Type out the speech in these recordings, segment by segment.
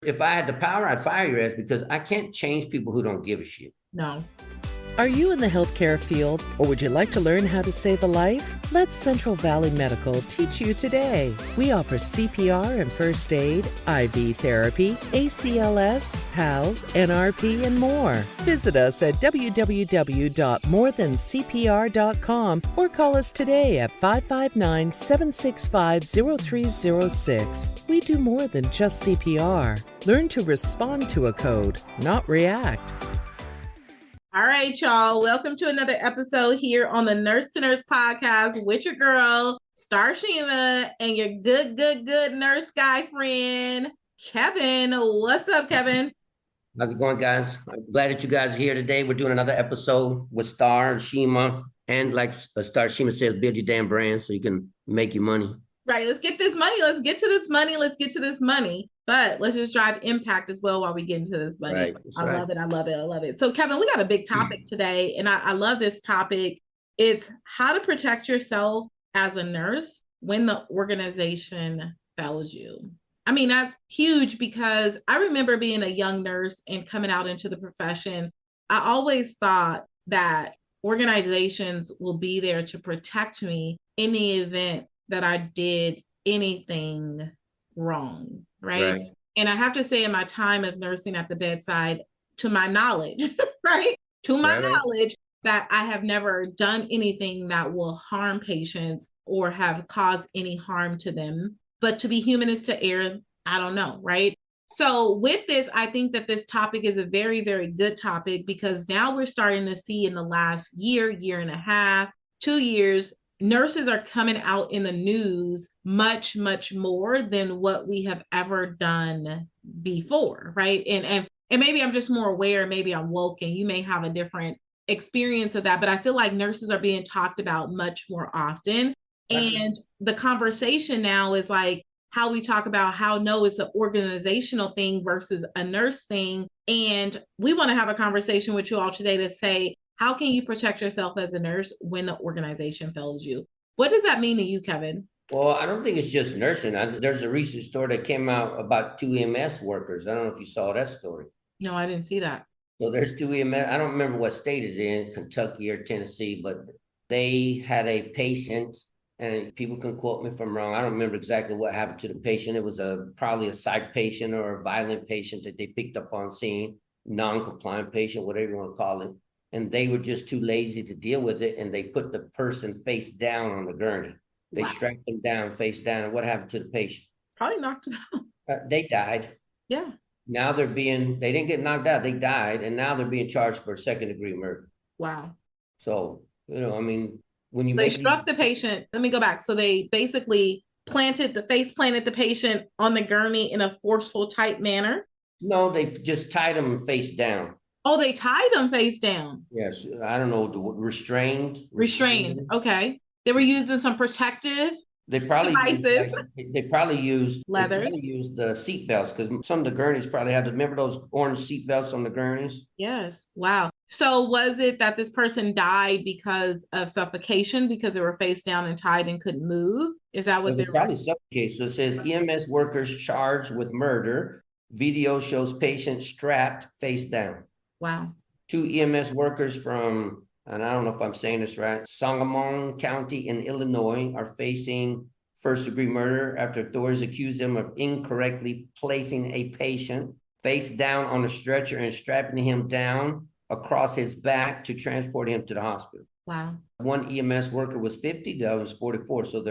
If I had the power, I'd fire your ass because I can't change people who don't give a shit. No. Are you in the healthcare field, or would you like to learn how to save a life? Let Central Valley Medical teach you today. We offer CPR and first aid, IV therapy, ACLS, PALS, NRP, and more. Visit us at www.morethancpr.com or call us today at 559-765-0306. We do more than just CPR. Learn to respond to a code, not react. All right, y'all. Welcome to another episode here on the Nurse to Nurse podcast with your girl, Starshema, and your good nurse guy friend, Kevin. What's up, Kevin? How's it going, guys? I'm glad that you guys are here today. We're doing another episode with Starshema. And like Starshema says, build your damn brand so you can make your money. Right. Let's get this money. Let's get to this money. Let's get to this money. But let's just drive impact as well while we get into this money. Right. I love it. I love it. I love it. So, Kevin, we got a big topic today, and I love this topic. It's how to protect yourself as a nurse when the organization fails you. I mean, that's huge because I remember being a young nurse and coming out into the profession. I always thought that organizations will be there to protect me in the event that I did anything wrong. Right. And I have to say, in my time of nursing at the bedside, to my knowledge, right? To my knowledge, that I have never done anything that will harm patients or have caused any harm to them. But to be human is to err. I don't know. Right. So with this, I think that this topic is a very, very good topic because now we're starting to see in the last year and a half, 2 years, nurses are coming out in the news much more than what we have ever done before, right? And maybe I'm just more aware, maybe I'm woke, and you may have a different experience of that, but I feel like nurses are being talked about much more often. And the conversation now is like how we talk about how no, it's an organizational thing versus a nurse thing. And we want to have a conversation with you all today to say, how can you protect yourself as a nurse when the organization fails you? What does that mean to you, Kevin? Well, I don't think it's just nursing. There's a recent story that came out about 2 EMS workers. I don't know if you saw that story. No, I didn't see that. So there's 2 EMS. I don't remember what state it's in, Kentucky or Tennessee, but they had a patient, and people can quote me if I'm wrong. I don't remember exactly what happened to the patient. It was probably a psych patient or a violent patient that they picked up on scene, non-compliant patient, whatever you want to call it. And they were just too lazy to deal with it. And they put the person face down on the gurney. They strapped them down, face down. And what happened to the patient? Probably knocked them out. They died. Yeah. Now they didn't get knocked out. They died. And now they're being charged for 2nd-degree murder. Wow. So, I mean, when you they struck the patient, let me go back. So they basically planted the patient on the gurney in a forceful type manner. No, they just tied him face down. Oh, they tied him face down. Yes. I don't know. Restrained. Okay. They were using some protective devices. They probably used leathers. They probably used the seat belts because some of the gurneys probably had remember those orange seat belts on the gurneys? Yes. Wow. So was it that this person died because of suffocation because they were face down and tied and couldn't move? Is that what they probably suffocated? So it says EMS workers charged with murder. Video shows patient strapped face down. Wow. 2 EMS workers from, and I don't know if I'm saying this right, Sangamon County in Illinois are facing 1st-degree murder after authorities accuse them of incorrectly placing a patient face down on a stretcher and strapping him down across his back to transport him to the hospital. Wow. 1 EMS worker was 50, the other was 44, so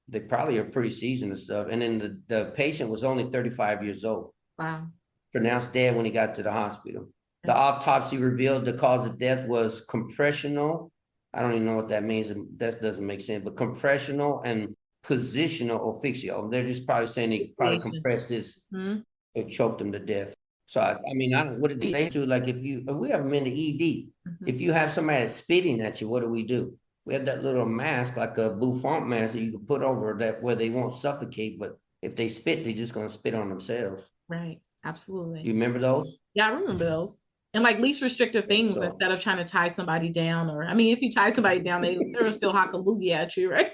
they probably are pretty seasoned and stuff. And then the patient was only 35 years old. Wow. Pronounced dead when he got to the hospital. The autopsy revealed the cause of death was compressional. I don't even know what that means. That doesn't make sense, but compressional and positional asphyxia. They're just probably saying they probably compressed this and choked him to death. So, I mean, what did they do? Like if we have them in the ED, if you have somebody that's spitting at you, what do? We have that little mask, like a bouffant mask that you can put over that where they won't suffocate, but if they spit, they're just going to spit on themselves. Right. Absolutely. You remember those? Yeah, I remember those. And like least restrictive things instead of trying to tie somebody down, or I mean, if you tie somebody down, they will still hock a loogie at you, right?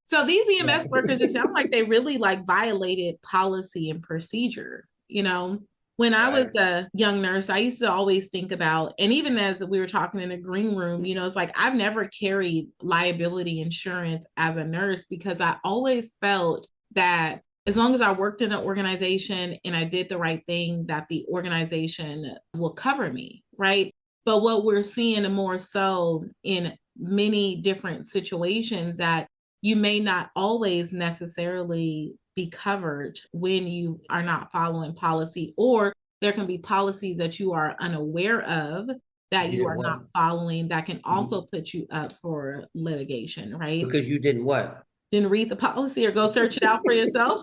So these EMS workers, it sounds like they really like violated policy and procedure. You know, when I was a young nurse, I used to always think about, and even as we were talking in the green room, you know, it's like I've never carried liability insurance as a nurse because I always felt that as long as I worked in an organization and I did the right thing, that the organization will cover me, right? But what we're seeing more so in many different situations that you may not always necessarily be covered when you are not following policy, or there can be policies that you are unaware of that you are not following that can also put you up for litigation, right? Because you didn't what? Didn't read the policy or go search it out for yourself.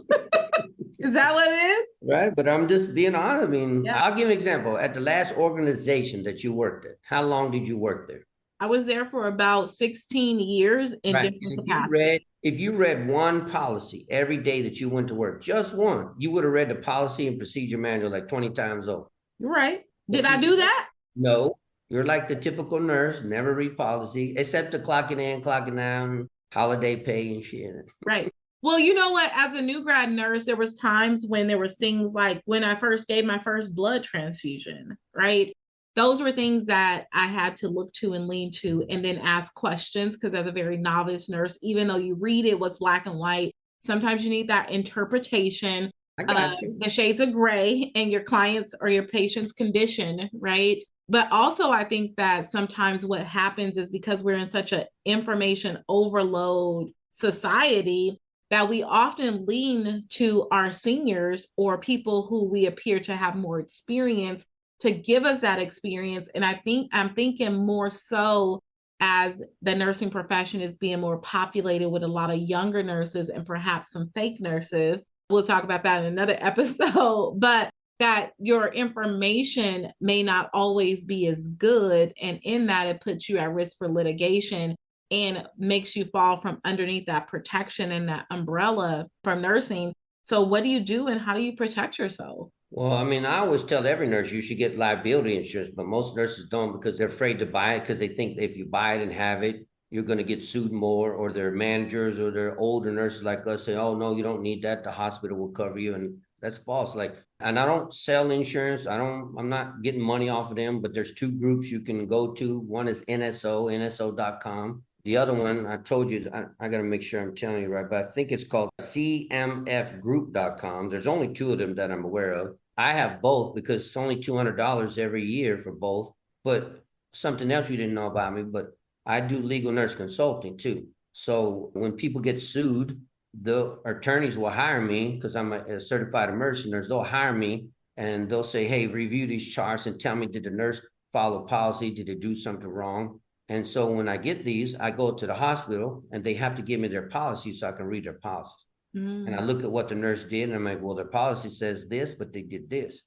Is that what it is? Right, but I'm just being honest. I mean, Yeah. I'll give an example. At the last organization that you worked at, how long did you work there? I was there for about 16 years in Right. different And capacities. if you read one policy every day that you went to work, just one, you would have read the policy and procedure manual like 20 times over. You're right. Did I do that? No, you're like the typical nurse, never read policy, except the clocking in, clocking out, holiday pay and shit. Right. Well, you know what? As a new grad nurse, there was times when there was things like when I first gave my first blood transfusion, right? Those were things that I had to look to and lean to and then ask questions because as a very novice nurse, even though you read it was black and white, sometimes you need that interpretation, I got you. the shades of gray and your client's or your patient's condition, right? But also, I think that sometimes what happens is because we're in such an information overload society that we often lean to our seniors or people who we appear to have more experience to give us that experience. And I'm thinking more so as the nursing profession is being more populated with a lot of younger nurses and perhaps some fake nurses. We'll talk about that in another episode, but that your information may not always be as good. And in that, it puts you at risk for litigation and makes you fall from underneath that protection and that umbrella from nursing. So what do you do and how do you protect yourself? Well, I mean, I always tell every nurse you should get liability insurance, but most nurses don't because they're afraid to buy it because they think if you buy it and have it, you're going to get sued more, or their managers or their older nurses like us say, oh, no, you don't need that. The hospital will cover you. And that's false. And I don't sell insurance. I'm not getting money off of them, but there's two groups you can go to. One is nso.com. The other one, I told you, I got to make sure I'm telling you right, but I think it's called cmfgroup.com. There's only two of them that I'm aware of. I have both because it's only $200 every year for both. But something else you didn't know about me, but I do legal nurse consulting too. So when people get sued, the attorneys will hire me because I'm a certified emergency nurse. They'll hire me and they'll say, hey, review these charts and tell me, did the nurse follow policy? Did they do something wrong? And so when I get these, I go to the hospital and they have to give me their policy so I can read their policies. And I look at what the nurse did and I'm like, well, their policy says this, but they did this.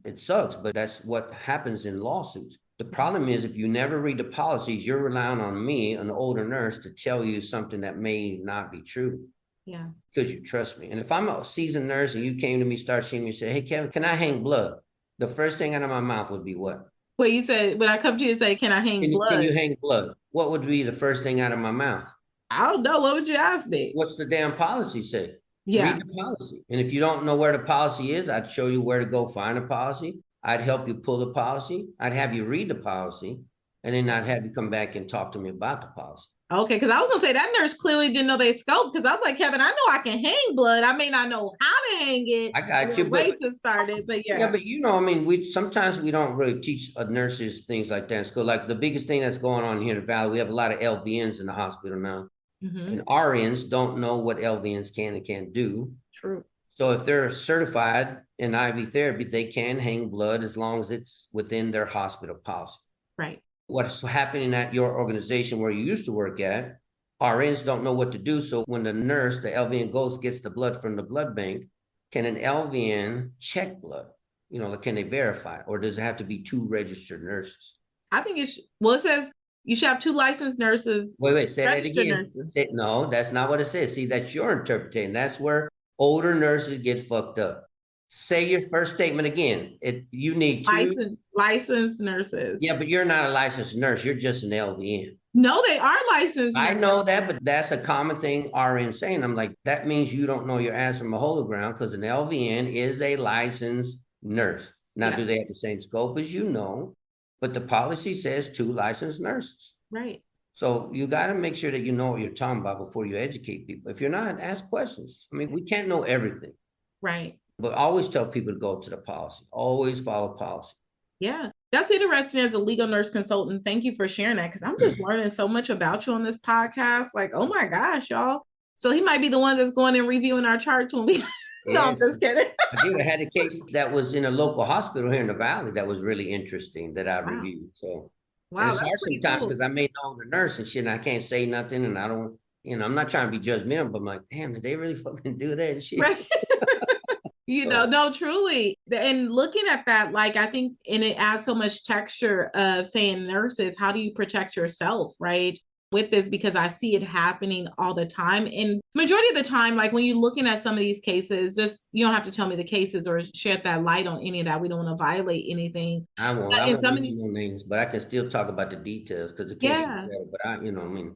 It sucks, but that's what happens in lawsuits. The problem is if you never read the policies, you're relying on me, an older nurse, to tell you something that may not be true. Yeah. Because you trust me. And if I'm a seasoned nurse and you came to me, start seeing me, say, hey, Kevin, can I hang blood? The first thing out of my mouth would be what? Well, you said, when I come to you and say, can I hang blood? Can you hang blood? What would be the first thing out of my mouth? I don't know. What would you ask me? What's the damn policy say? Yeah. Read the policy. And if you don't know where the policy is, I'd show you where to go find a policy. I'd help you pull the policy. I'd have you read the policy. And then I'd have you come back and talk to me about the policy. Okay, because I was going to say that nurse clearly didn't know they scope because I was like, Kevin, I know I can hang blood. I may not know how to hang it. I got you. Way to start it, but yeah. Yeah, but I mean, sometimes we don't really teach nurses things like that in school. Like the biggest thing that's going on here in the Valley, we have a lot of LVNs in the hospital now. And RNs don't know what LVNs can and can't do. True. So if they're certified in IV therapy, they can hang blood as long as it's within their hospital policy. Right. What's happening at your organization where you used to work at, RNs don't know what to do. So when the nurse, the LVN goes, gets the blood from the blood bank, can an LVN check blood? Can they verify? Or does it have to be two registered nurses? I think it says you should have two licensed nurses. Wait, say that again. Nurses. No, that's not what it says. See, that's your interpretation. That's where older nurses get fucked up. Say your first statement again. You need two. Licensed nurses. Yeah, but you're not a licensed nurse. You're just an LVN. No, they are licensed. I know that, but that's a common thing RN saying. I'm like, that means you don't know your ass from a hole of ground, because an LVN is a licensed nurse. Now, do they have the same scope as you know? But the policy says 2 licensed nurses. Right. So you got to make sure that you know what you're talking about before you educate people. If you're not, ask questions. I mean, we can't know everything. Right. But always tell people to go to the policy. Always follow policy. Yeah. That's interesting as a legal nurse consultant. Thank you for sharing that, because I'm just learning so much about you on this podcast. Like, oh my gosh, y'all. So he might be the one that's going and reviewing our charts when we... No, I'm just kidding. I had a case that was in a local hospital here in the Valley that was really interesting that I reviewed. So and it's hard sometimes because I may know the nurse and shit, and I can't say nothing, and I don't, I'm not trying to be judgmental, but I'm like, damn, did they really fucking do that and shit? Right. No, truly. And looking at that, like, I think, and it adds so much texture of saying nurses, how do you protect yourself, right? With this, because I see it happening all the time. And majority of the time, like when you're looking at some of these cases, just, you don't have to tell me the cases or shed that light on any of that. We don't want to violate anything. I won't no names, but I can still talk about the details because the case is better, but I mean.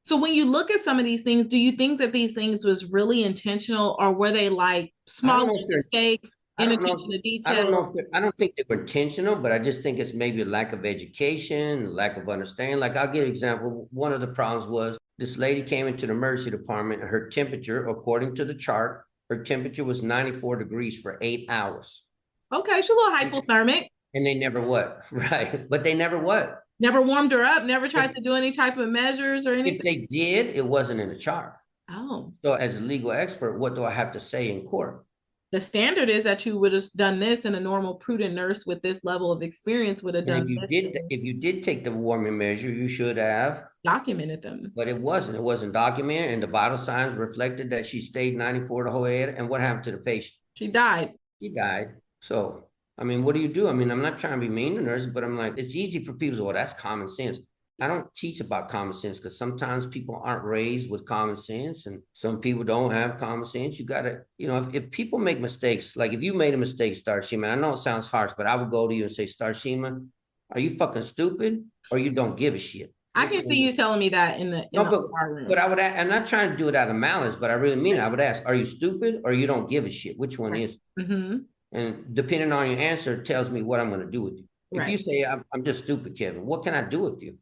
So when you look at some of these things, do you think that these things was really intentional, or were they like small mistakes, inattention to detail? I don't think they were intentional, but I just think it's maybe a lack of education, lack of understanding. Like, I'll give an example. One of the problems was this lady came into the emergency department. Her temperature, according to the chart, her temperature was 94 degrees for 8 hours. Okay, she's a little hypothermic. And they never what? Right. But they never what? Never warmed her up, never tried to do any type of measures or anything? If they did, it wasn't in the chart. Oh. So as a legal expert, what do I have to say in court? The standard is that you would have done this, and a normal prudent nurse with this level of experience would have done this. If you did take the warming measure, you should have documented them. But it wasn't documented, and the vital signs reflected that she stayed 94 the whole head. And what happened to the patient? She died. She died. So I mean, what do you do? I mean, I'm not trying to be mean to nurses, but I'm like, it's easy for people to say, well, that's common sense. I don't teach about common sense because sometimes people aren't raised with common sense, and some people don't have common sense. You got to, if people make mistakes, like if you made a mistake, Starshema, I know it sounds harsh, but I would go to you and say, Starshema, are you fucking stupid or you don't give a shit? I can see you telling me that in the room. But I'm not trying to do it out of malice, but I really mean it. I would ask, are you stupid or you don't give a shit? Which one is it? Mm-hmm. And depending on your answer, it tells me what I'm going to do with you. If you say, I'm just stupid, Kevin, what can I do with you?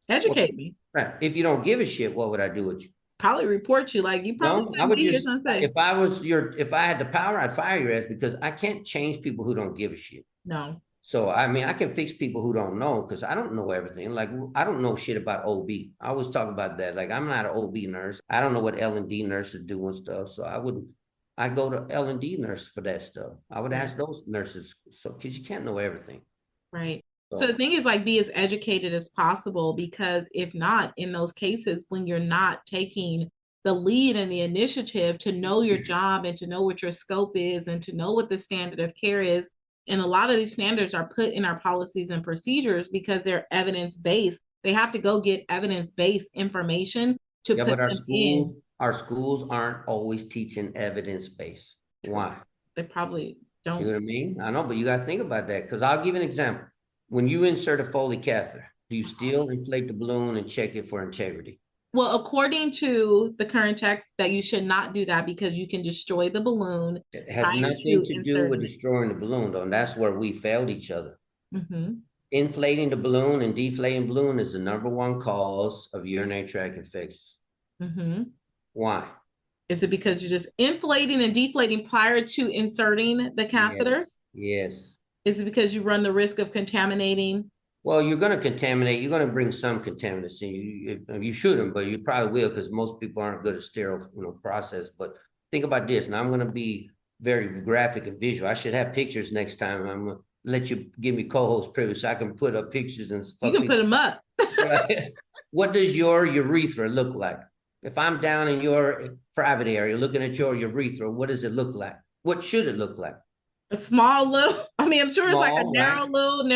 Educate me. Right. If you don't give a shit, what would I do with you? Probably report you. Like, you probably I would just, if I had the power, I'd fire your ass, because I can't change people who don't give a shit. No. So, I mean, I can fix people who don't know, because I don't know everything. Like, I don't know shit about OB. I always talk about that. Like, I'm not an OB nurse. I don't know what L&D nurses do and stuff. So I'd go to L&D nurse for that stuff. I would ask those nurses, because you can't know everything. Right. So the thing is, like, be as educated as possible, because if not, in those cases, when you're not taking the lead and the initiative to know your job and to know what your scope is and to know what the standard of care is, and a lot of these standards are put in our policies and procedures because they're evidence-based. They have to go get evidence-based information to put them in. Our schools aren't always teaching evidence-based. Why? They probably don't. See what I mean? I know, but you got to think about that, because I'll give an example. When you insert a Foley catheter, do you still inflate the balloon and check it for integrity? Well, according to the current text, that you should not do that because you can destroy the balloon. It has nothing to do with destroying the balloon, though, and that's where we failed each other. Mm-hmm. Inflating the balloon and deflating balloon is the #1 cause of urinary tract infections. Mm-hmm. Why? Is it because you're just inflating and deflating prior to inserting the catheter? Yes. Is it because you run the risk of contaminating? Well, you're going to contaminate. You're going to bring some contaminants in. You shouldn't, but you probably will, because most people aren't good at sterile process. But think about this. Now, I'm going to be very graphic and visual. I should have pictures next time. I'm going to let you give me co-host privilege so I can put up pictures and stuff. You can put them up. Right? What does your urethra look like? If I'm down in your private area looking at your urethra, what does it look like? What should it look like? A small little, I mean, I'm sure it's like a narrow little.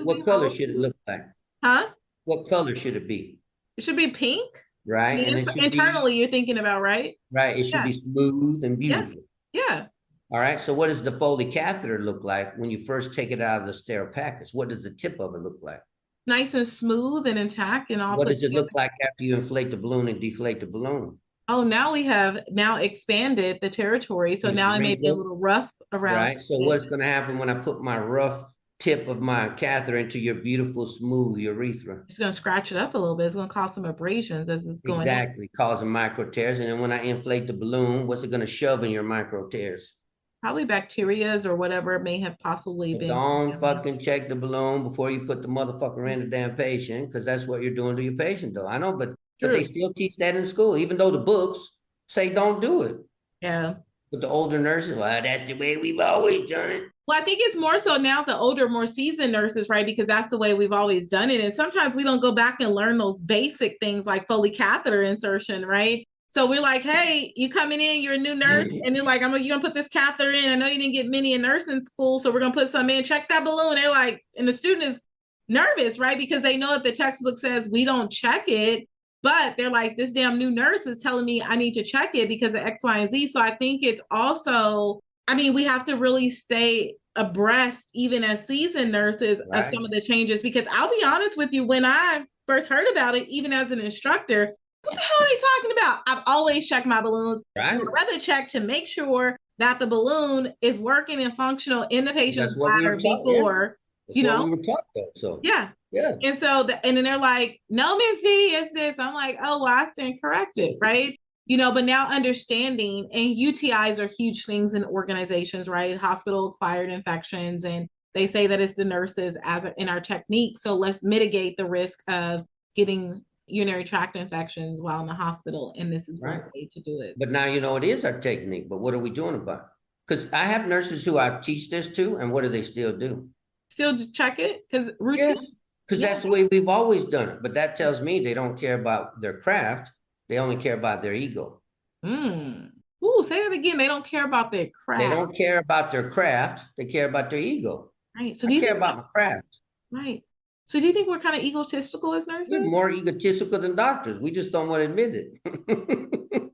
What color should it look like? Huh? What color should it be? It should be pink. Right. And internally, you're thinking about, right? Right. It should be smooth and beautiful. Yeah. All right. So what does the Foley catheter look like when you first take it out of the sterile package? What does the tip of it look like? Nice and smooth and intact and all What put does it together. look like after you inflate the balloon and deflate the balloon? Oh, now we have expanded the territory. So It's now it may be a wrinkled, little rough around. right? So what's going to happen when I put my rough tip of my catheter into your beautiful, smooth urethra? It's going to scratch it up a little bit. It's going to cause some abrasions as it's going. Exactly, causing micro tears. And then when I inflate the balloon, what's it going to shove in your micro tears? Probably bacterias or whatever may have possibly been. Don't fucking check the balloon before you put the motherfucker in the damn patient, because that's what you're doing to your patient, though. I know, but they still teach that in school, even though the books say don't do it. Yeah. But the older nurses, well, that's the way we've always done it. Well, I think it's more so now the older, more seasoned nurses, right? Because that's the way we've always done it. And sometimes we don't go back and learn those basic things like Foley catheter insertion, right? So we're like, hey, you coming in, you're a new nurse, and you're like, you're gonna put this catheter in. I know you didn't get many in nursing school, so we're gonna put some in, check that balloon. They're like, and the student is nervous, right? Because they know that the textbook says we don't check it, but they're like, this damn new nurse is telling me I need to check it because of X, Y, and Z. So I think it's also, I mean, we have to really stay abreast, even as seasoned nurses, of some of the changes, because I'll be honest with you, when I first heard about it, even as an instructor, what the hell are they talking about? I've always checked my balloons. I'd rather check to make sure that the balloon is working and functional in the patient's bladder before, you know. We were taught though, so. Yeah. And so, and then they're like, no, Ms. D, it's this. I'm like, oh, well, I stand corrected, right? You know, but now understanding, and UTIs are huge things in organizations, right? Hospital-acquired infections, and they say that it's the nurses as in our technique. So let's mitigate the risk of getting urinary tract infections while in the hospital, and this is one way to do it. But now you know it is our technique, but what are we doing about it? Because I have nurses who I teach this to, and what do they still do? Still check it? Because routine? Yes, because that's the way we've always done it. But that tells me they don't care about their craft. They only care about their ego. Ooh, say that again. They don't care about their craft. They don't care about their craft. They care about their ego. Right. So do you care about my craft? Right. So do you think we're kind of egotistical as nurses? We're more egotistical than doctors. We just don't want to admit it.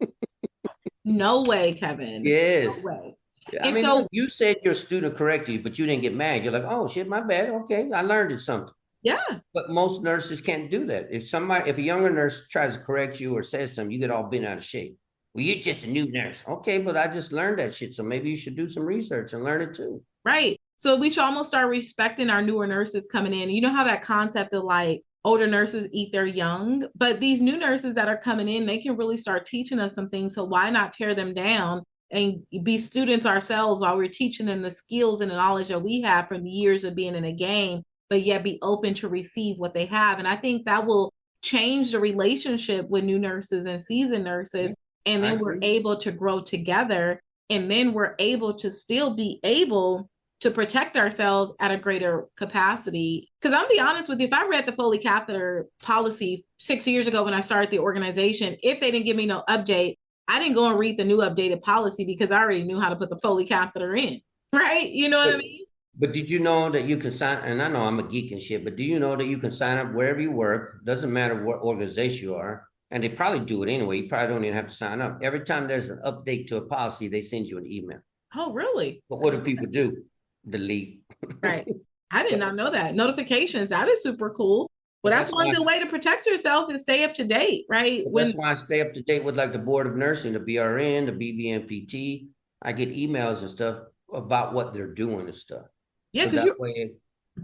No way, Kevin. Yes. No way. I mean, so, you said your student corrected you, but you didn't get mad. You're like, oh shit, my bad. Okay, I learned it something. Yeah. But most nurses can't do that. If a younger nurse tries to correct you or says something, you get all bent out of shape. Well, you're just a new nurse. Okay, but I just learned that shit. So maybe you should do some research and learn it too. Right. So we should almost start respecting our newer nurses coming in. You know how that concept of like older nurses eat their young, but these new nurses that are coming in, they can really start teaching us some things. So why not tear them down and be students ourselves while we're teaching them the skills and the knowledge that we have from years of being in a game, but yet be open to receive what they have. And I think that will change the relationship with new nurses and seasoned nurses. And then we're able to grow together. And then we're able to still be able to protect ourselves at a greater capacity. Because I'll be honest with you, if I read the Foley catheter policy 6 years ago when I started the organization, if they didn't give me no update, I didn't go and read the new updated policy because I already knew how to put the Foley catheter in, right? You know what I mean? But did you know that you can sign, and I know I'm a geek and shit, but do you know that you can sign up wherever you work, doesn't matter what organization you are, and they probably do it anyway, you probably don't even have to sign up. Every time there's an update to a policy, they send you an email. Oh, really? But what do people do? Delete. Right. I did not know that. Notifications, that is super cool. Well, that's one good way to protect yourself and stay up to date, right? That's why I stay up to date with like the Board of Nursing, the BRN, the BVNPT. I get emails and stuff about what they're doing and stuff. Yeah, so that way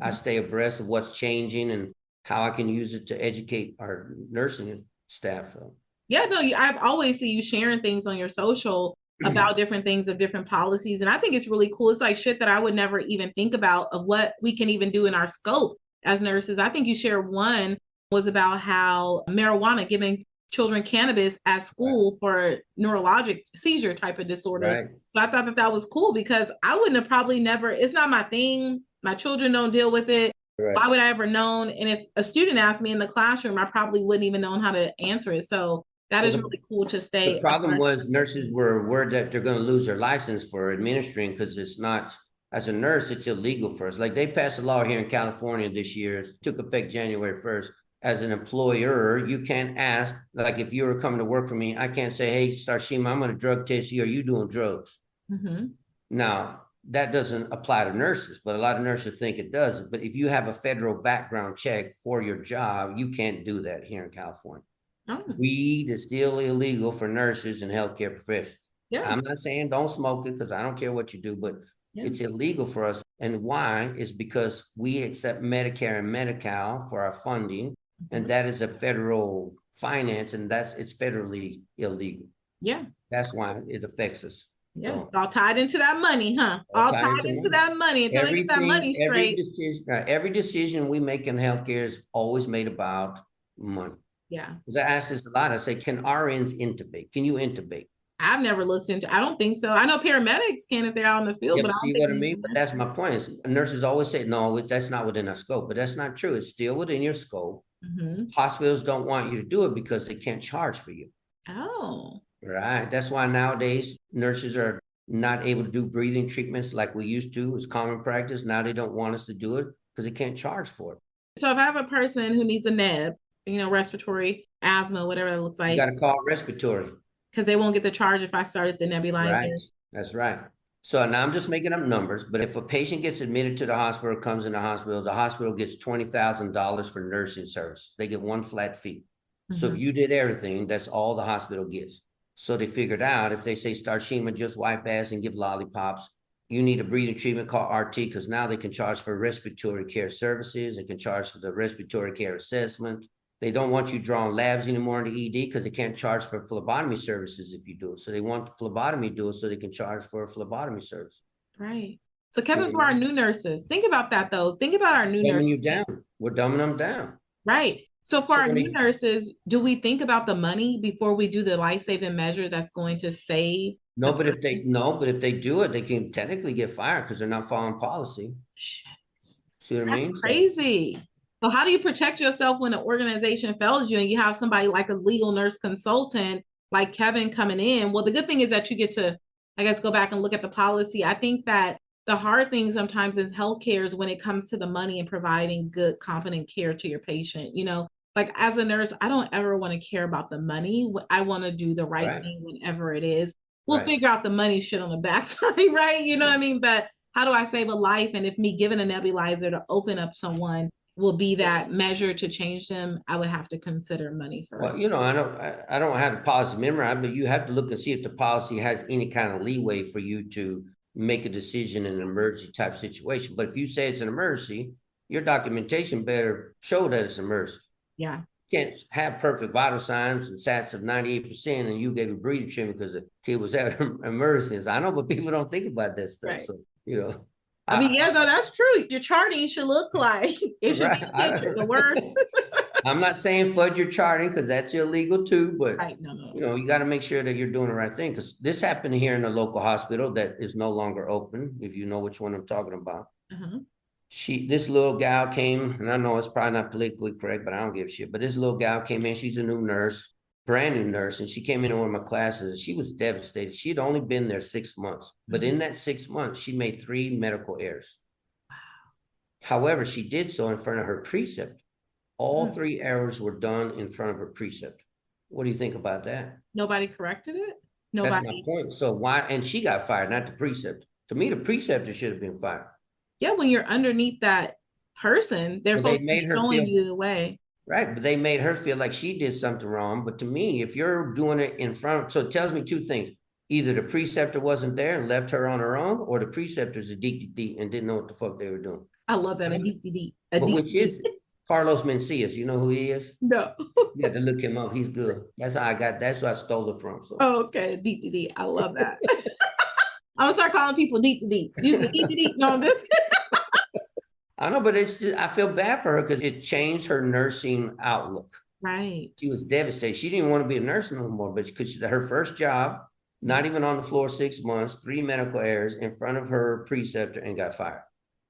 I stay abreast of what's changing and how I can use it to educate our nursing staff. Yeah, no, I've always seen you sharing things on your social about different things of different policies. And I think it's really cool. It's like shit that I would never even think about of what we can even do in our scope as nurses. I think you shared one was about how marijuana, giving children cannabis at school for neurologic seizure type of disorders. Right. So I thought that was cool because I wouldn't have probably never, it's not my thing. My children don't deal with it. Right. Why would I ever known? And if a student asked me in the classroom, I probably wouldn't even know how to answer it. So that is really cool to stay. The problem was nurses were worried that they're going to lose their license for administering because it's not, as a nurse, it's illegal for us. Like they passed a law here in California this year, it took effect January 1st. As an employer, you can't ask, like if you were coming to work for me, I can't say, hey, Starshema, I'm going to drug test you. Are you doing drugs? Now, that doesn't apply to nurses, but a lot of nurses think it does. But if you have a federal background check for your job, you can't do that here in California. Oh, Weed is still illegal for nurses and healthcare professionals. yeah, I'm not saying don't smoke it because I don't care what you do, but yeah. it's illegal for us. And why? Is because we accept Medicare and Medi-Cal for our funding, and that is a federal finance, and it's federally illegal. Yeah, That's why it affects us. yeah. So, It's all tied into that money, huh? All tied into that money until they get that money straight. every decision we make in healthcare is always made about money. Yeah. Because I ask this a lot. I say, can RNs intubate? Can you intubate? I've never looked into, I don't think so. I know paramedics can if they're out in the field, Yeah, but I but don't see think what I mean? But that's my point is nurses always say, no, that's not within our scope, but that's not true. It's still within your scope. Mhm. Hospitals don't want you to do it because they can't charge for you. Oh, Right. That's why nowadays nurses are not able to do breathing treatments like we used to. It's common practice. Now they don't want us to do it because they can't charge for it. so if I have a person who needs a neb, respiratory asthma, whatever it looks You like, got to call respiratory. because they won't get the charge if I started the nebulizer. Right. That's right. So now I'm just making up numbers, but if a patient gets admitted to the hospital, comes in the hospital gets $20,000 for nursing service. They get one flat fee. So if you did everything, that's all the hospital gets. So they figured out if they say Starshema, just wipe ass and give lollipops, you need a breathing treatment called RT, because now they can charge for respiratory care services. They can charge for the respiratory care assessment. They don't want you drawing labs anymore in the ED because they can't charge for phlebotomy services if you do it. So they want the phlebotomy to do it so they can charge for a phlebotomy service. Right. So Kevin, for our new nurses, think about that though. Think about our new Dumbing you nurses. down. We're dumbing them down. Right. So for So our when new they- nurses, do we think about the money before we do the life-saving measure that's going to save? No, but if they do it, they can technically get fired because they're not following policy. Shit. See what I That's mean? So- crazy. So how do you protect yourself when an organization fails you and you have somebody like a legal nurse consultant like Kevin coming in? Well, the good thing is that you get to, I guess, go back and look at the policy. I think that the hard thing sometimes in healthcare is when it comes to the money and providing good, confident care to your patient. Like as a nurse, I don't ever want to care about the money. I want to do the right thing whenever it is. We'll Right. figure out the money shit on the backside, right? You know what I mean? But how do I save a life? And if me giving a nebulizer to open up someone will be that measure to change them, I would have to consider money first. Well, I don't have the policy memorized, but you have to look and see if the policy has any kind of leeway for you to make a decision in an emergency type situation. But if you say it's an emergency, your documentation better show that it's an emergency. Yeah. You can't have perfect vital signs and SATs of 98% and you gave a breathing treatment because the kid was having emergencies. I know, but people don't think about that stuff. Right. So, I mean, yeah, though, that's true. Your charting should look like it should be Right. the picture, the words. I'm not saying fudge your charting because that's illegal too, but Right, no. you got to make sure that you're doing the right thing, because this happened here in a local hospital that is no longer open, if you know which one I'm talking about. Uh-huh. This little gal came, and I know it's probably not politically correct, but I don't give a shit. But this little gal came in, she's a new nurse, brand new nurse, and she came in one of my classes and she was devastated. She'd only been there 6 months, but in that 6 months, she made 3 medical errors. Wow. However, she did so in front of her preceptor. All 3 errors were done in front of her preceptor. What do you think about that? Nobody corrected it? That's Nobody. my point. So why? And she got fired, not the preceptor. To me, the preceptor should have been fired. Yeah, when you're underneath that person, they're Well, they supposed to made be her showing feel- you the way. Right, but they made her feel like she did something wrong. But to me, if you're doing it in front, so it tells me 2 things. Either the preceptor wasn't there and left her on her own, or the preceptor's a deep and didn't know what the fuck they were doing. I love that. A deep. But which is it? Carlos Mencias, you know who he is? No. You have to look him up. He's good. That's how I stole it from. So. Oh, okay. Deep. I love that. I'm gonna start calling people deep. You the deep. No, I'm just I know, but it's just, I feel bad for her because it changed her nursing outlook. right. She was devastated. She didn't want to be a nurse no more, but because her first job, not even on the floor 6 months, 3 medical errors in front of her preceptor and got fired.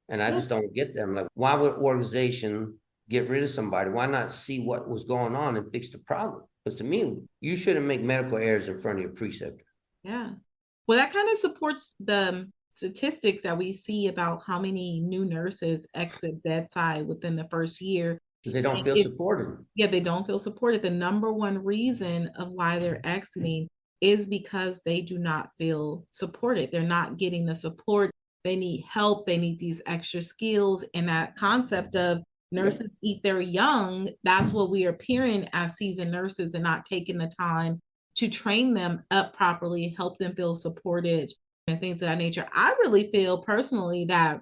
And I just don't get them. Like, why would organization get rid of somebody? Why not see what was going on and fix the problem? Because to me, you shouldn't make medical errors in front of your preceptor. Yeah. Well, that kind of supports the statistics that we see about how many new nurses exit bedside within the first year. Because they don't feel supported. Yeah, they don't feel supported. The number one reason of why they're exiting is because they do not feel supported. They're not getting the support. They need help. They need these extra skills. And that concept of nurses eat their young, that's what we are appearing as seasoned nurses and not taking the time to train them up properly, help them feel supported and things of that nature. I really feel personally that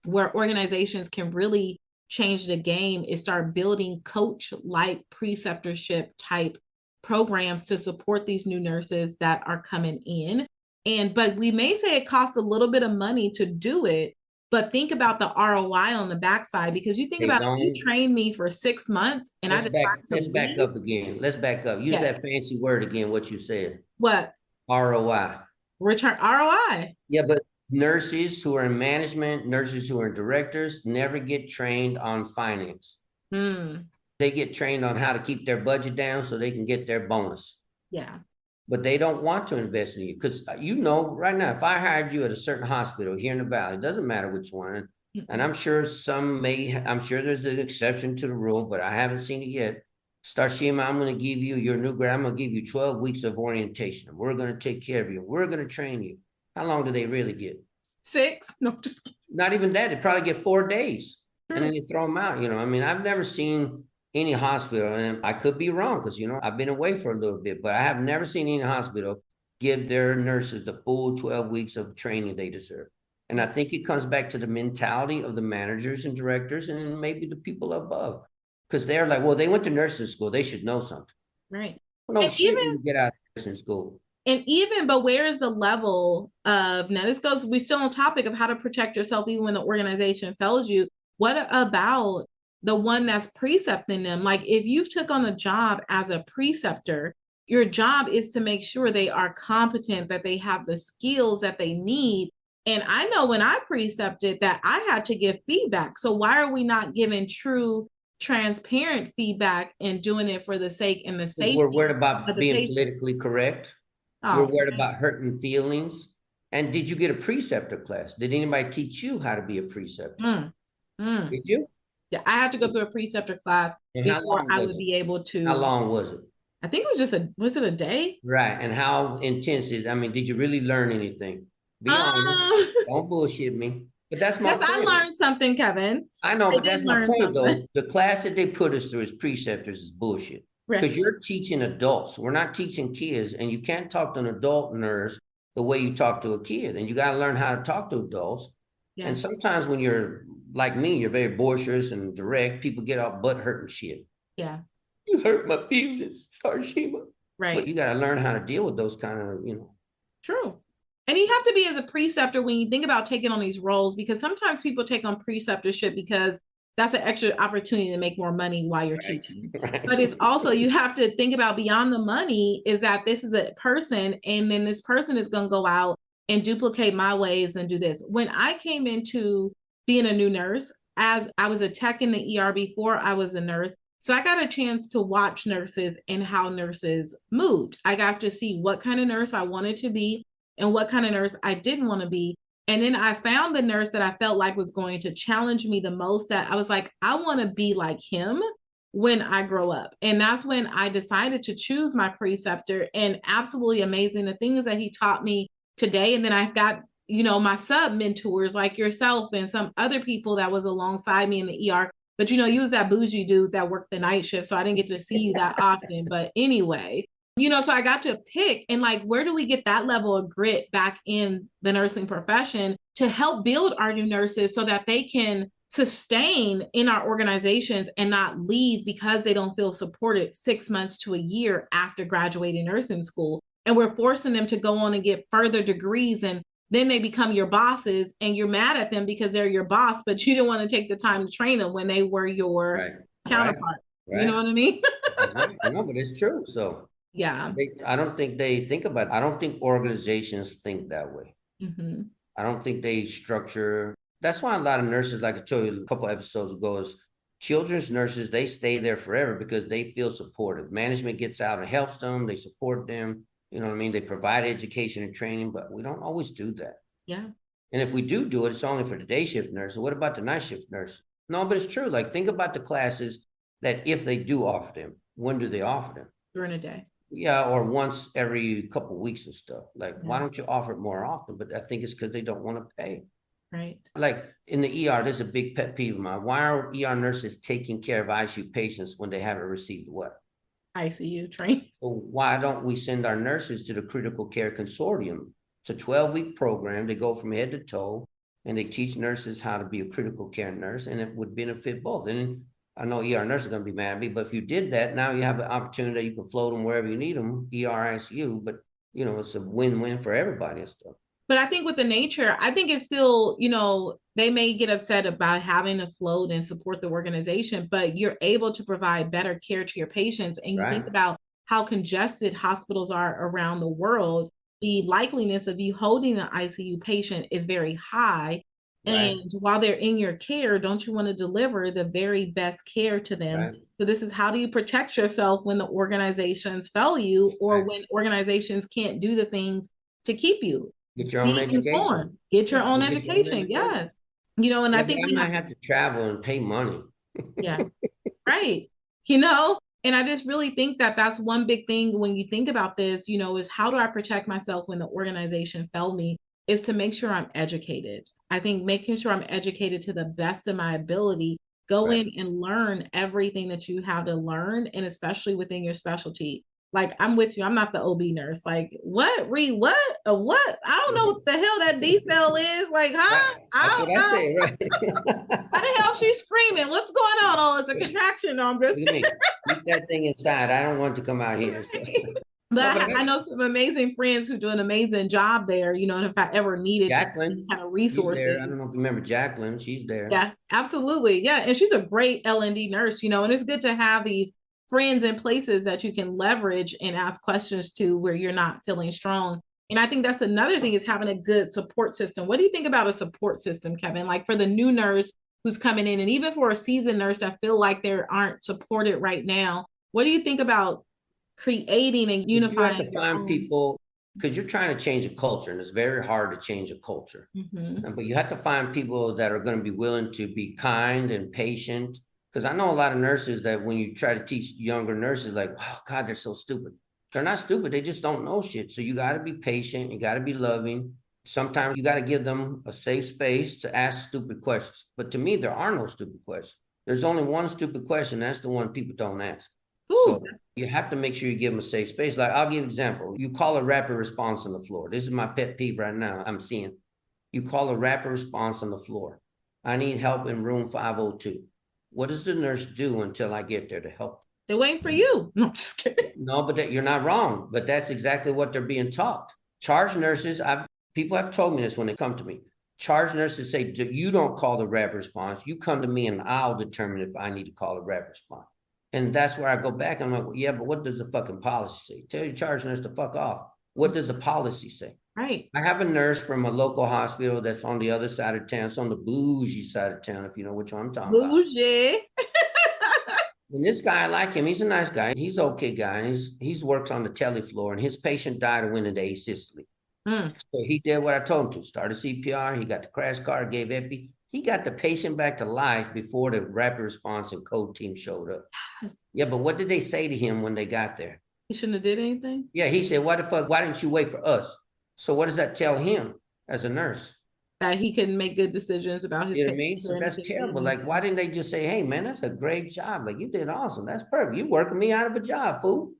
where organizations can really change the game is start building coach-like preceptorship type programs to support these new nurses that are coming in. But we may say it costs a little bit of money to do it, but think about the ROI on the backside, because you think about if you train me for 6 months and I decide to Let's back leave. up again. Let's back up. Use that fancy word again, what you said. What? ROI. Return ROI. Yeah, but nurses who are in management, nurses who are directors never get trained on finance. They get trained on how to keep their budget down so they can get their bonus. Yeah. But they don't want to invest in you because right now, if I hired you at a certain hospital here in the Valley, it doesn't matter which one, and I'm sure there's an exception to the rule, but I haven't seen it yet. Starshema, I'm going to give you, your new grad, I'm going to give you 12 weeks of orientation. We're going to take care of you. We're going to train you. How long do they really get? 6? No, just kidding. Not even that. They probably get 4 days. And then they throw them out. I mean, I've never seen any hospital, and I could be wrong because, I've been away for a little bit, but I have never seen any hospital give their nurses the full 12 weeks of training they deserve. And I think it comes back to the mentality of the managers and directors and maybe the people above, because they're like, well, they went to nursing school. They should know something. Right. Well, no shit when you get out of nursing school. But where is the level of, now this goes, we're still on topic of how to protect yourself even when the organization fails you. What about the one that's precepting them? Like if you've took on a job as a preceptor, your job is to make sure they are competent, that they have the skills that they need. And I know when I precepted that I had to give feedback. So why are we not giving true, transparent feedback and doing it for the sake and the safety? We're worried about being politically correct. We're worried about hurting feelings. And did you get a preceptor class? Did anybody teach you how to be a preceptor? Did you? Yeah, I had to go through a preceptor class before I would be able to. How long was it? I think it was was it a day? Right. And how intense is it? I mean, did you really learn anything? Be honest. Don't bullshit me. But that's my point. I learned something, Kevin. I know, but that's my point though. The class that they put us through as preceptors is bullshit. Because you're teaching adults. We're not teaching kids, and you can't talk to an adult nurse the way you talk to a kid. And you got to learn how to talk to adults. Yeah. And sometimes when you're like me, you're very boisterous and direct. People get all butt hurt and shit. Yeah. You hurt my feelings, Starshema. Right. But you got to learn how to deal with those kind of, True. And you have to be as a preceptor when you think about taking on these roles, because sometimes people take on preceptorship because that's an extra opportunity to make more money while you're teaching. Right. But it's also, you have to think about beyond the money is that this is a person, and then this person is going to go out and duplicate my ways and do this. When I came into being a new nurse, as I was a tech in the ER before I was a nurse, so I got a chance to watch nurses and how nurses moved. I got to see what kind of nurse I wanted to be and what kind of nurse I didn't want to be. And then I found the nurse that I felt like was going to challenge me the most, that I was like, I want to be like him when I grow up. And that's when I decided to choose my preceptor. And absolutely amazing, the things that he taught me today. And then I've got, my sub mentors like yourself and some other people that was alongside me in the ER. But, you was that bougie dude that worked the night shift. So I didn't get to see you that often. But anyway, so I got to pick, and like, where do we get that level of grit back in the nursing profession to help build our new nurses so that they can sustain in our organizations and not leave because they don't feel supported 6 months to a year after graduating nursing school. And we're forcing them to go on and get further degrees, and then they become your bosses and you're mad at them because they're your boss, but you didn't want to take the time to train them when they were your counterpart. Right. You know what I mean? That's right. I know, but it's true. So yeah, I don't think they think about it. I don't think organizations think that way. Mm-hmm. I don't think they structure. That's why a lot of nurses, like I told you a couple episodes ago, is children's nurses, they stay there forever because they feel supported. Management gets out and helps them. They support them. You know what I mean? They provide education and training, but we don't always do that. Yeah. And if we do it, it's only for the day shift nurse. What about the night shift nurse? No, but it's true. Like, think about the classes that if they do offer them, when do they offer them? During the day. Yeah, or once every couple of weeks and stuff. Like, why Yeah. don't you offer it more often? But I think it's because they don't want to pay. Right. Like in the ER, there's a big pet peeve of mine. Why are ER nurses taking care of ICU patients when they haven't received what? ICU train. So why don't we send our nurses to the critical care consortium? It's a 12-week program. They go from head to toe and they teach nurses how to be a critical care nurse, and it would benefit both. And I know ER nurses are going to be mad at me, but if you did that, now you have an opportunity that you can float them wherever you need them, ER, ICU, but it's a win-win for everybody and stuff. But I think with the nature, I think it's still, they may get upset about having to float and support the organization, but you're able to provide better care to your patients. And you think about how congested hospitals are around the world, the likeliness of you holding an ICU patient is very high. Right. And while they're in your care, don't you want to deliver the very best care to them? Right. So this is how do you protect yourself when the organizations fail you, or when organizations can't do the things to keep you? Get your own education. Get your own education. Yes. And I think I might have to travel and pay money. Yeah. Right. And I just really think that that's one big thing when you think about this, is how do I protect myself when the organization failed me, is to make sure I'm educated. I think making sure I'm educated to the best of my ability, go in and learn everything that you have to learn, and especially within your specialty. Like, I'm with you. I'm not the OB nurse. Like, what? Read what? What? I don't know what the hell that D cell is. Like, huh? That's what I say, right? How the hell she's screaming? What's going on? Oh, it's a contraction. No, I'm just Look at me. Keep that thing inside. I don't want it to come out here. So. But I know some amazing friends who do an amazing job there, and if I ever needed Jacqueline, any kind of resources. I don't know if you remember Jacqueline. She's there. Yeah, absolutely. Yeah. And she's a great L&D nurse, and it's good to have these friends and places that you can leverage and ask questions to where you're not feeling strong. And I think that's another thing, is having a good support system. What do you think about a support system, Kevin? Like for the new nurse who's coming in, and even for a seasoned nurse that feel like they aren't supported right now, what do you think about creating and unifying? You have to find people, because you're trying to change a culture, and it's very hard to change a culture. But you have to find people that are going to be willing to be kind and patient. Because I know a lot of nurses that when you try to teach younger nurses, like, oh God, they're so stupid. They're not stupid. They just don't know shit. So you got to be patient. You got to be loving. Sometimes you got to give them a safe space to ask stupid questions. But to me, there are no stupid questions. There's only one stupid question. That's the one people don't ask. Ooh. So you have to make sure you give them a safe space. Like, I'll give you an example. You call a rapid response on the floor. This is my pet peeve right now. I'm seeing. You call a rapid response on the floor. I need help in room 502. What does the nurse do until I get there to help? They're waiting for you. No, I'm just kidding. No, but you're not wrong. But that's exactly what they're being taught. Charge nurses, people have told me this when they come to me. Charge nurses say, you don't call the rapid response. You come to me and I'll determine if I need to call a rapid response. And that's where I go back. I'm like, well, yeah, but what does the fucking policy say? Tell your charge nurse to fuck off. What does the policy say? Right. I have a nurse from a local hospital that's on the other side of town. It's on the bougie side of town, if you know which one I'm talking about. Bougie. And this guy, I like him. He's a nice guy. He's an okay guy. He's works on the tele floor, and his patient died of winning the asystole. So he did what I told him to. Started CPR. He got the crash card, gave epi. He got the patient back to life before the rapid response and code team showed up. Yes. Yeah, but what did they say to him when they got there? He shouldn't have did anything? Yeah, he said, what the fuck? Why didn't you wait for us? So what does that tell him as a nurse? That he can make good decisions about his. You know what I mean? So that's terrible. Like, why didn't they just say, hey, man, that's a great job. Like, you did awesome. That's perfect. You working me out of a job, fool.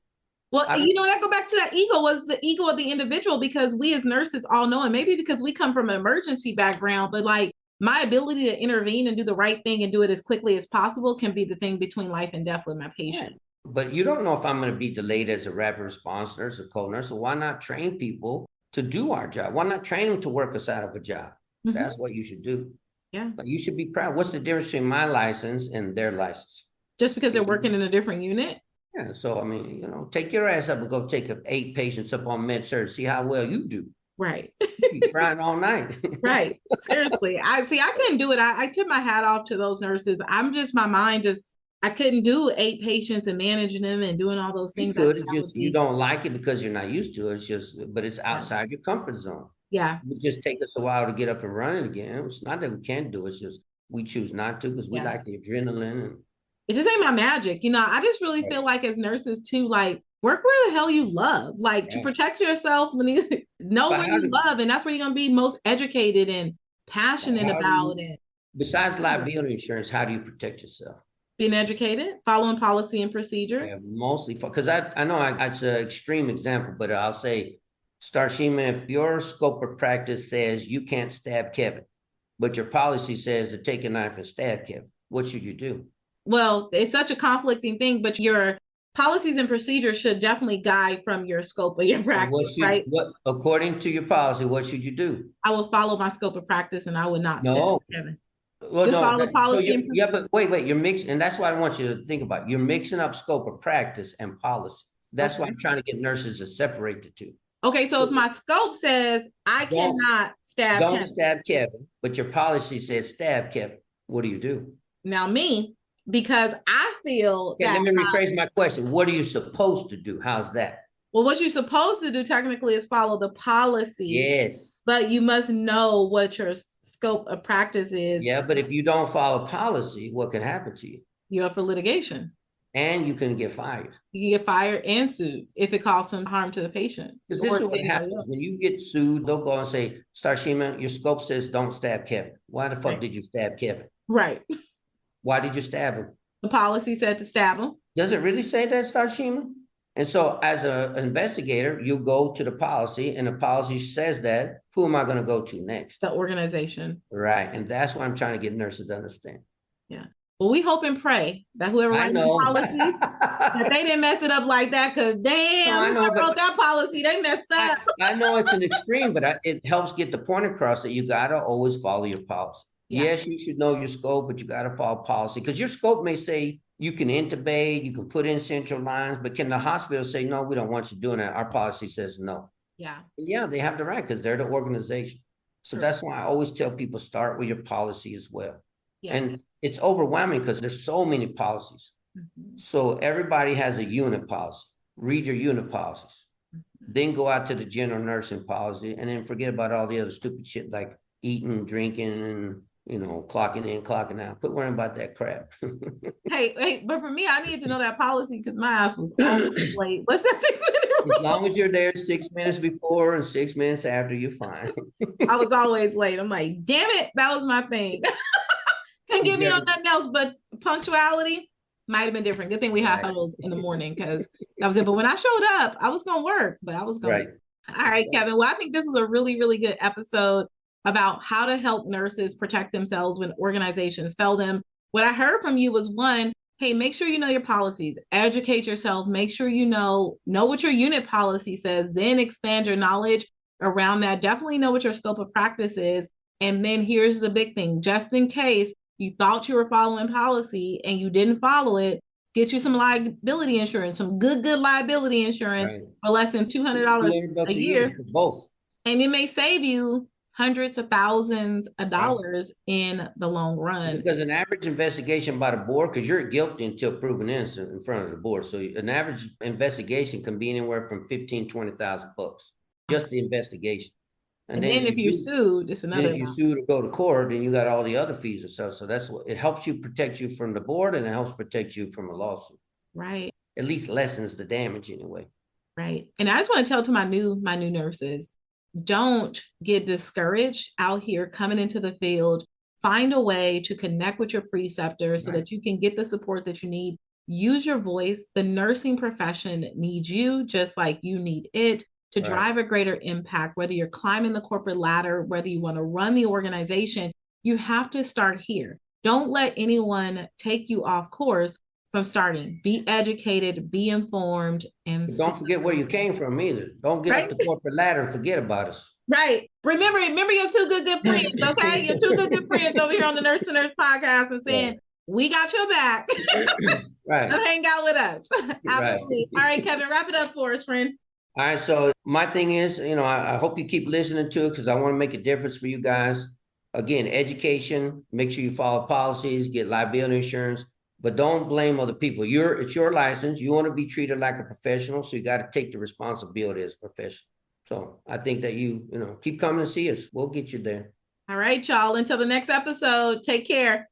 Well, that go back to that ego, was the ego of the individual, because we as nurses all know, and maybe because we come from an emergency background, but like my ability to intervene and do the right thing and do it as quickly as possible can be the thing between life and death with my patient. Yeah. But you don't know if I'm going to be delayed as a rapid response nurse or co-nurse. So why not train people to do our job? Why not train them to work us out of a job? That's what you should do. Yeah. Like, you should be proud. What's the difference between my license and their license? Just because they're working in a different unit? Yeah. So, I mean, take your ass up and go take 8 patients up on med surg. See how well you do. Right. You be crying all night. Right. Seriously. I couldn't do it. I tip my hat off to those nurses. I couldn't do 8 patients and managing them and doing all those things. You could, you don't like it because you're not used to it. But it's outside your comfort zone. Yeah. It just take us a while to get up and running again. It's not that we can't do it. It's just we choose not to because we like the adrenaline. And it just ain't my magic. I just really feel like as nurses too, like work where the hell you love, like to protect yourself when you know where you love, and that's where you're going to be most educated and passionate about it. Besides liability insurance, how do you protect yourself? Being educated, following policy and procedure. Yeah, mostly because I know it's an extreme example, but I'll say, Starshema, if your scope of practice says you can't stab Kevin, but your policy says to take a knife and stab Kevin, what should you do? Well, it's such a conflicting thing, but your policies and procedures should definitely guide from your scope of your practice, right? What, according to your policy, what should you do? I will follow my scope of practice and I would not stab Kevin. Well, no, but wait, you're mixing, and that's what I want you to think about. You're mixing up scope of practice and policy. That's why I'm trying to get nurses to separate the two. Okay, so if my scope says I cannot stab Kevin. Don't stab Kevin, but your policy says stab Kevin, what do you do? Now me, because I feel that— let me rephrase my question. What are you supposed to do? How's that? Well, what you're supposed to do technically is follow the policy. Yes. But you must know what your scope of practice is. Yeah, but if you don't follow policy, what can happen to you? You're up for litigation. And you can get fired. You can get fired and sued if it causes some harm to the patient. Because this is what happens. When you get sued, they'll go and say, Starshema, your scope says don't stab Kevin. Why the fuck did you stab Kevin? Right. Why did you stab him? The policy said to stab him. Does it really say that, Starshema? And so as an investigator, you go to the policy and the policy says that. Who am I going to go to next? The organization. Right. And that's what I'm trying to get nurses to understand. Yeah. Well, we hope and pray that whoever writes the policies, that they didn't mess it up like that, because damn, whoever wrote that policy, they messed up. I know it's an extreme, but it helps get the point across that you got to always follow your policy. Yeah. Yes, you should know your scope, but you got to follow policy, because your scope may say you can intubate, you can put in central lines, but can the hospital say, no, we don't want you doing that? Our policy says no. Yeah. Yeah, they have the right because they're the organization. So that's why I always tell people start with your policy as well. Yeah. And it's overwhelming because there's so many policies. Mm-hmm. So everybody has a unit policy. Read your unit policies. Mm-hmm. Then go out to the general nursing policy and then forget about all the other stupid shit like eating, drinking, and clocking in, clocking out. Quit worrying about that crap. Hey, but for me, I need to know that policy because my ass was always late. What's that 6 minute rule? As long as you're there 6 minutes before and 6 minutes after, you're fine. I was always late. I'm like, damn it, that was my thing. Couldn't get me on nothing else, but punctuality might have been different. Good thing we had huddles in the morning because that was it. But when I showed up, I was going to work, but I was going to. All right, Kevin. Well, I think this was a really, really good episode about how to help nurses protect themselves when organizations fail them. What I heard from you was, one, hey, make sure you know your policies, educate yourself, make sure you know what your unit policy says, then expand your knowledge around that. Definitely know what your scope of practice is. And then here's the big thing, just in case you thought you were following policy and you didn't follow it, get you some liability insurance, some good liability insurance for less than $200 a year for both. And it may save you hundreds of thousands of dollars in the long run. Because an average investigation by the board, because you're guilty until proven innocent in front of the board. So an average investigation can be anywhere from $15,000-$20,000, just the investigation. And then if you're sued, it's another. If you sue to go to court, then you got all the other fees and stuff. So that's what it helps you protect you from the board, and it helps protect you from a lawsuit. Right. At least lessens the damage anyway. Right. And I just want to tell to my new nurses, don't get discouraged out here coming into the field. Find a way to connect with your preceptor so that you can get the support that you need. Use your voice. The nursing profession needs you just like you need it to drive a greater impact, whether you're climbing the corporate ladder, whether you want to run the organization, you have to start here. Don't let anyone take you off course from starting. Be educated, be informed, and don't forget where you came from either. Don't get up the corporate ladder and forget about us. Right. Remember your two good friends, okay? Your two good friends over here on the Nurse to Nurse podcast and saying, we got your back. Right. Come hang out with us. Absolutely. All right, Kevin, wrap it up for us, friend. All right, so my thing is, I hope you keep listening to it because I want to make a difference for you guys. Again, education, make sure you follow policies, get liability insurance, but don't blame other people. It's your license. You want to be treated like a professional, so you got to take the responsibility as a professional. So I think that you keep coming to see us. We'll get you there. All right, y'all. Until the next episode, take care.